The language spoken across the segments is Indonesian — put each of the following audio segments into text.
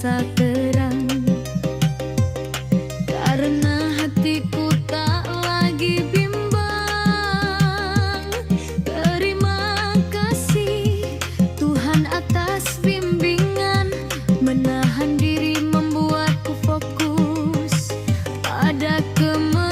terasa terang, karena hatiku tak lagi bimbang. Terima kasih Tuhan atas bimbingan, menahan diri membuatku fokus pada kemenangan.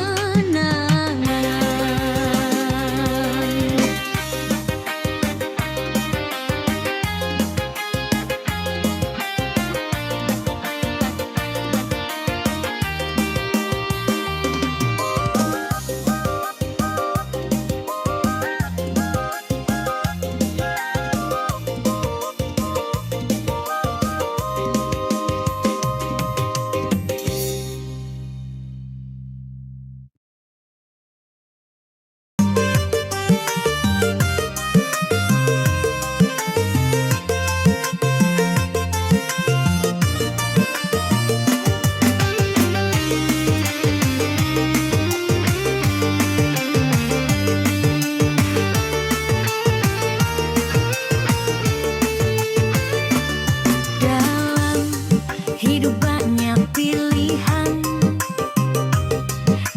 Hidup banyak pilihan,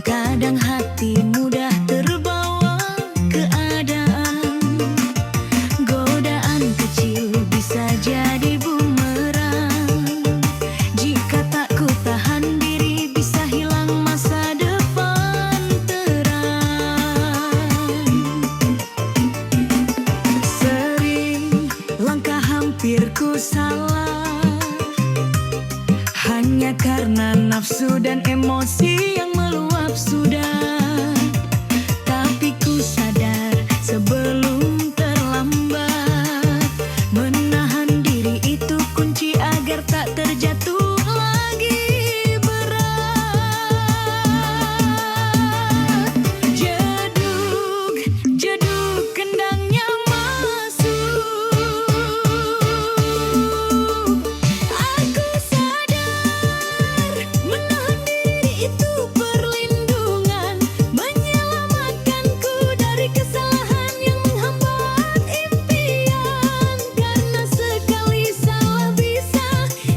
kadang hati mudah terbawa keadaan. Godaan kecil bisa jadi bumerang, jika tak ku tahan diri bisa hilang masa depan terang. Sering langkah hampir ku salah, hanya karena nafsu dan emosi yang meluap sudah. Tapi ku sadar sebelum terlambat, menahan diri itu kunci agar tak terjatuh lagi berat. Jeduk, jeduk kendangnya masuk. Aku sadar menahan diri itu perlindungan, menyelamatkanku dari kesalahan yang menghambat impian. Karena sekali salah bisa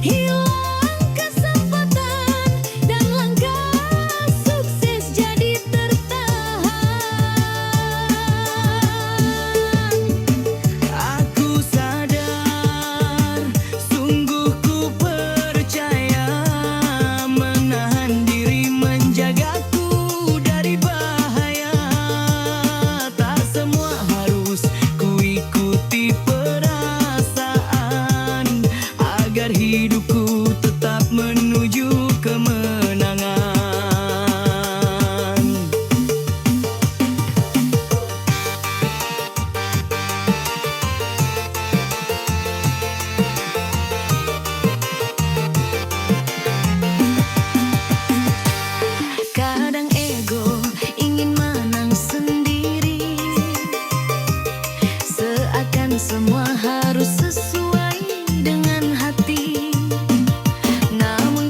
hilang kesempatan, dan langkah sukses jadi tertahan. Aku sadar, sungguh ku percaya, menahan diri menjagaku dari bahaya. Tak semua harus ku ikuti perasaan, agar hidupku tetap menuju kemenangan. Kadang ego ingin menang sendiri, seakan semua harus sesuai dengan hati. Namun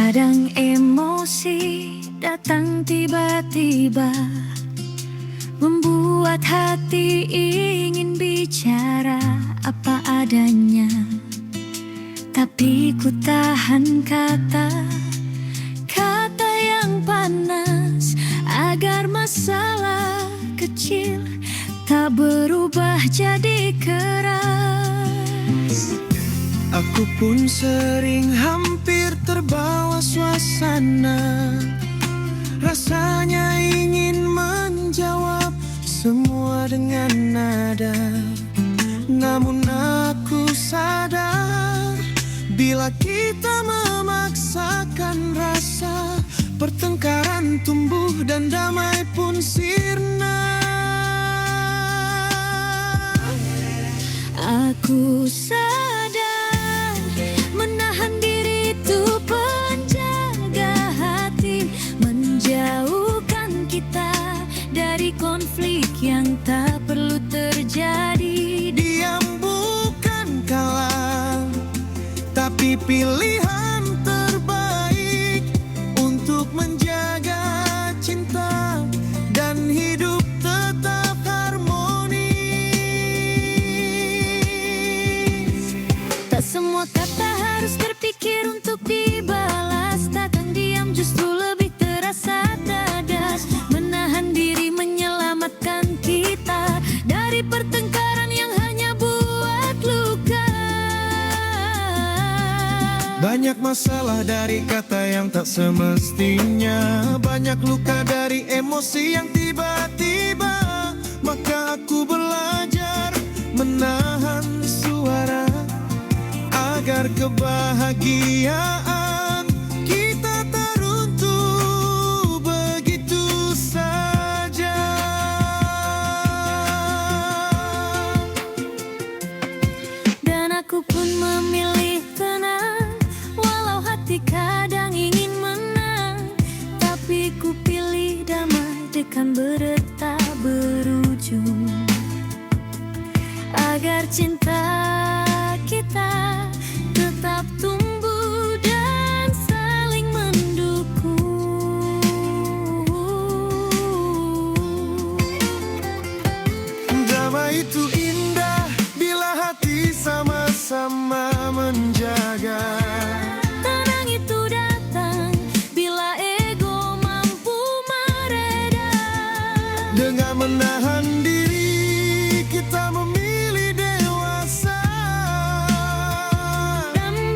Kadang emosi datang tiba-tiba, membuat hati ingin bicara apa adanya. Tapi ku tahan kata-kata yang panas, agar masalah kecil tak berubah jadi keras. Aku pun sering hampir terbawa suasana, rasanya ingin menjawab semua dengan nada. Namun aku sadar, bila kita memaksakan rasa, pertengkaran tumbuh dan damai pun sirna. Aku sadar, menahan diri itu penjaga hati, menjauhkan kita dari konflik yang tak perlu terjadi. Diam bukan kalah, tapi pilihan terbaik untuk menjaga cinta dan hidup tetap harmonis. Tak semua kata harus terpikir untuk dibalas, datang diam justru lebih terasa dadas. Menahan diri menyelamatkan kita dari pertengkaran yang hanya buat luka. Banyak masalah dari kata yang tak semestinya, banyak luka dari emosi yang tiba-tiba. Maka aku belajar menahan suara, agar kebahagiaan kita tak runtuh begitu saja. Dan aku pun memilih tenang, walau hati kadang ingin menang. Tapi ku pilih damai dekan berdetak berujung, agar cinta kita tetap tumbuh dan saling mendukung. Damai itu indah bila hati sama-sama menjaga. Tenang itu datang bila ego mampu mereda. Dengan menahan diri kita memilih dewasa, Dan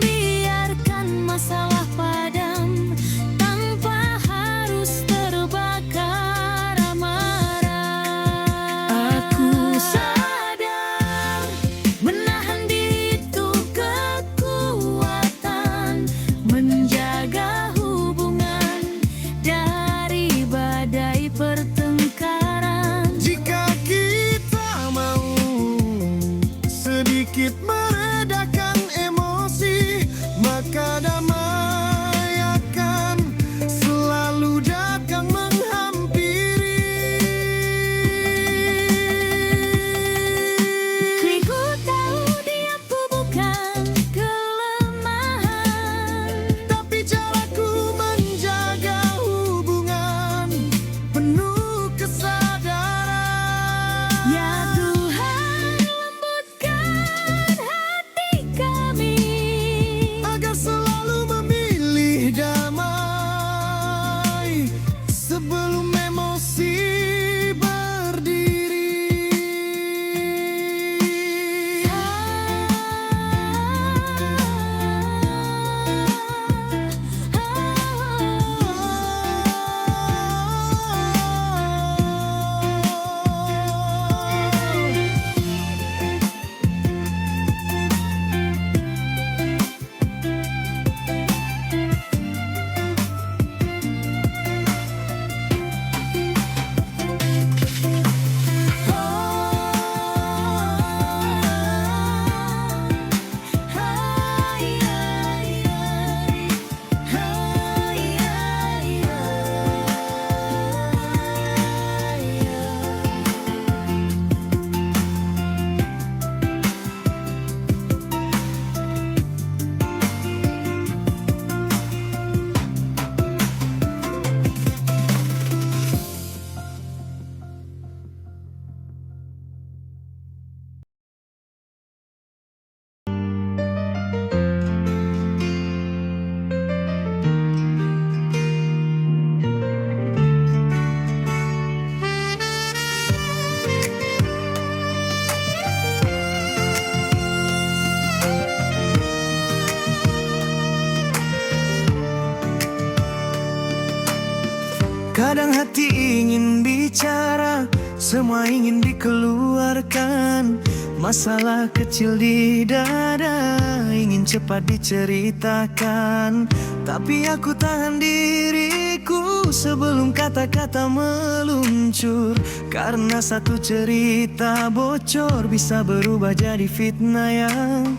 Kadang hati ingin bicara, semua ingin dikeluarkan. Masalah kecil di dada ingin cepat diceritakan, tapi aku tahan diriku sebelum kata-kata meluncur. Karena satu cerita bocor bisa berubah jadi fitnah yang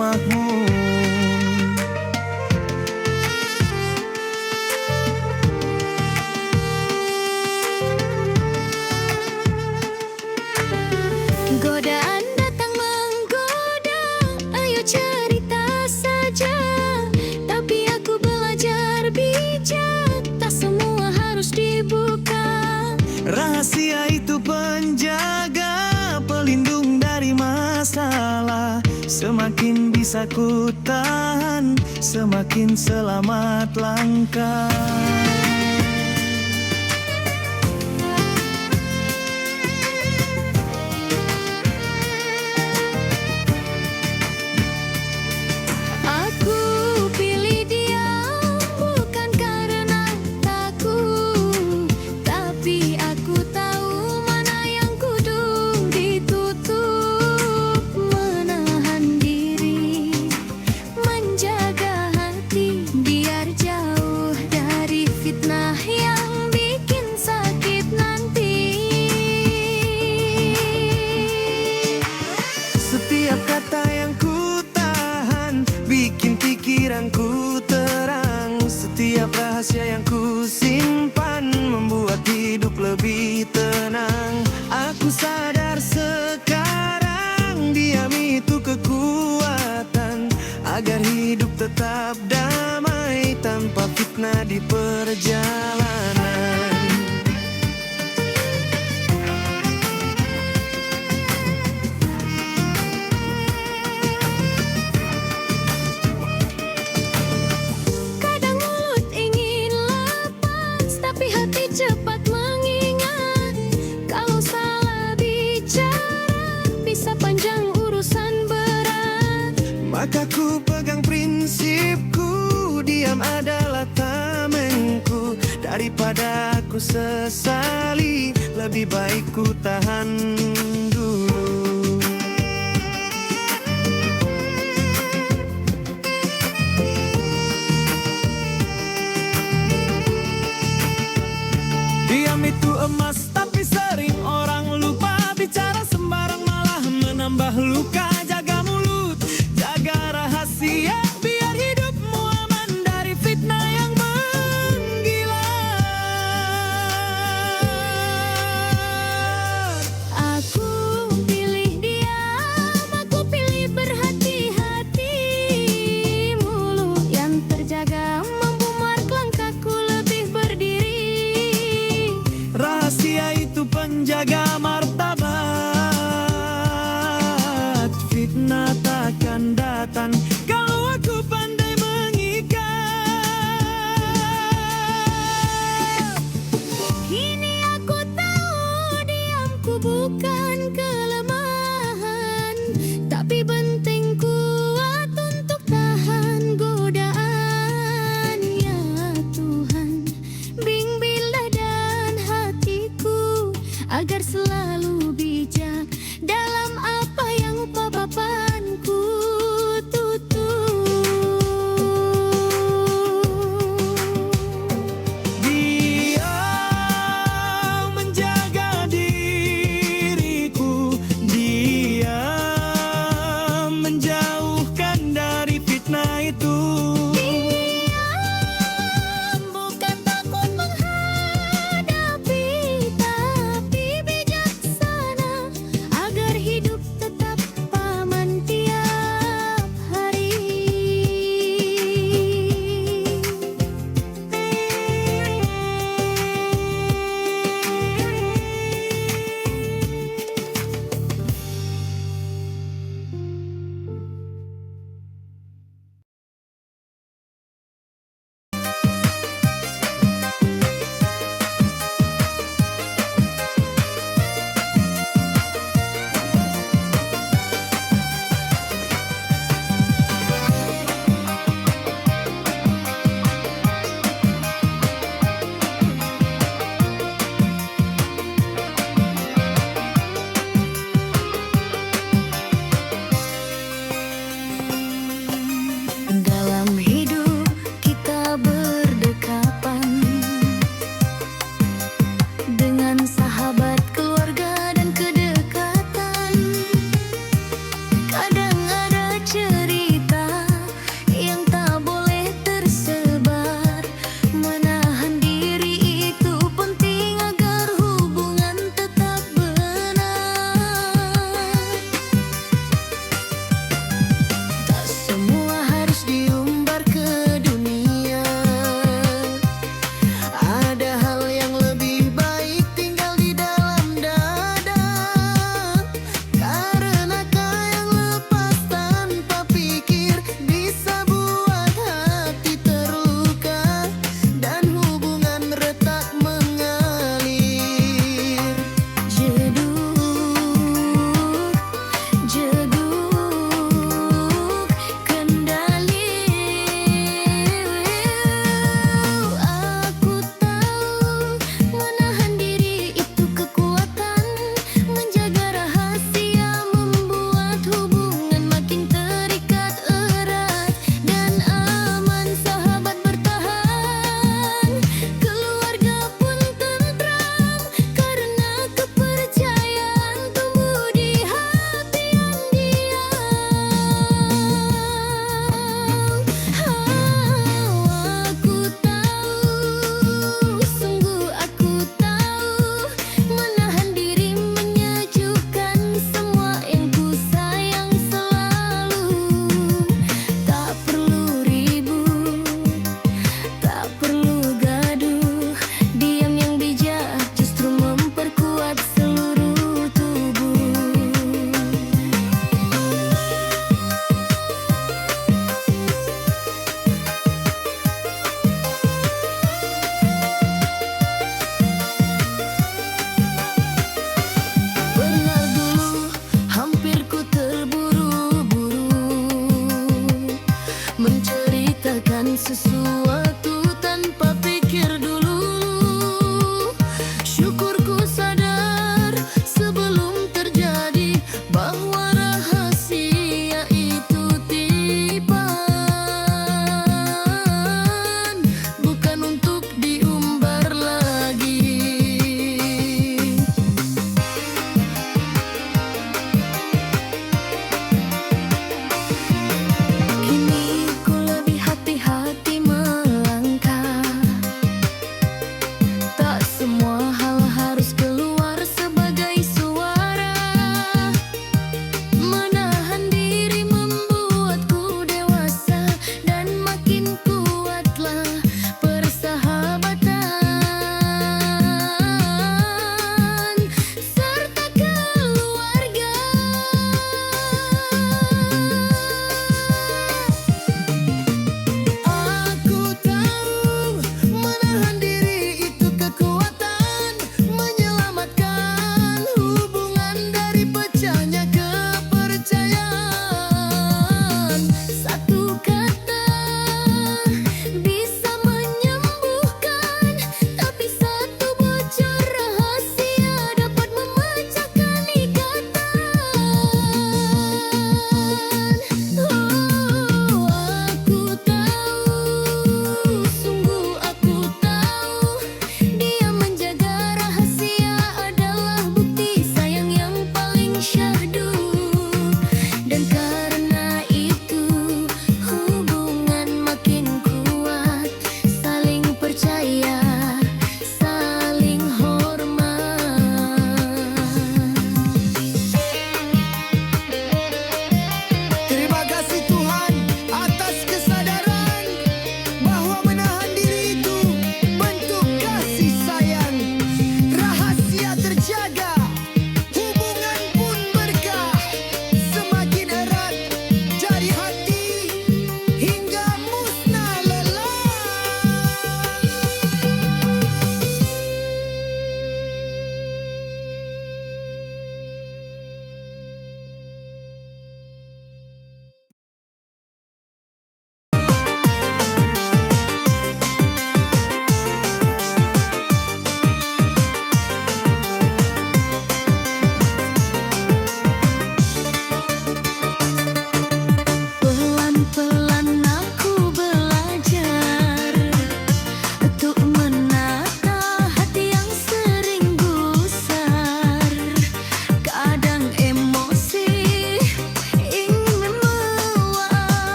makmur. Godaan datang menggoda, ayo cerita saja. Tapi aku belajar bijak, tak semua harus dibuka. Rahasia itu penjaga, pelindung dari masalah. Semakin bisa ku tahan, semakin selamat langkah. Aku pilih diam bukan karena takut, tapi aku tahu mana yang kudu ditutup. Menahan diri, menjaga hati, biar jauh dari fitnah yang bikin sakit nanti. Setiap kata yang ku tahan bikin pikiranku terang. Setiap rahasia yang ku simpan membuat hidup lebih tenang. Aku sadar sekarang diam itu kekuatan, agar hidup tetap damai tanpa fitnah di perjalanan. Kadang mulut ingin lepas, tapi hati cepat mengingat. Kalau salah bicara, bisa panjang urusan berat. Maka ku pegang prinsipku, diam adalah tamenku. Daripada aku sesali, lebih baik ku tahan dulu. Diam itu emas, tapi sering orang lupa. Bicara sembarang malah menambah luka. Jaga mulut, jaga rahasia, biar hidupmu aman dari fitnah yang menggila. Aku pilih diam mencuri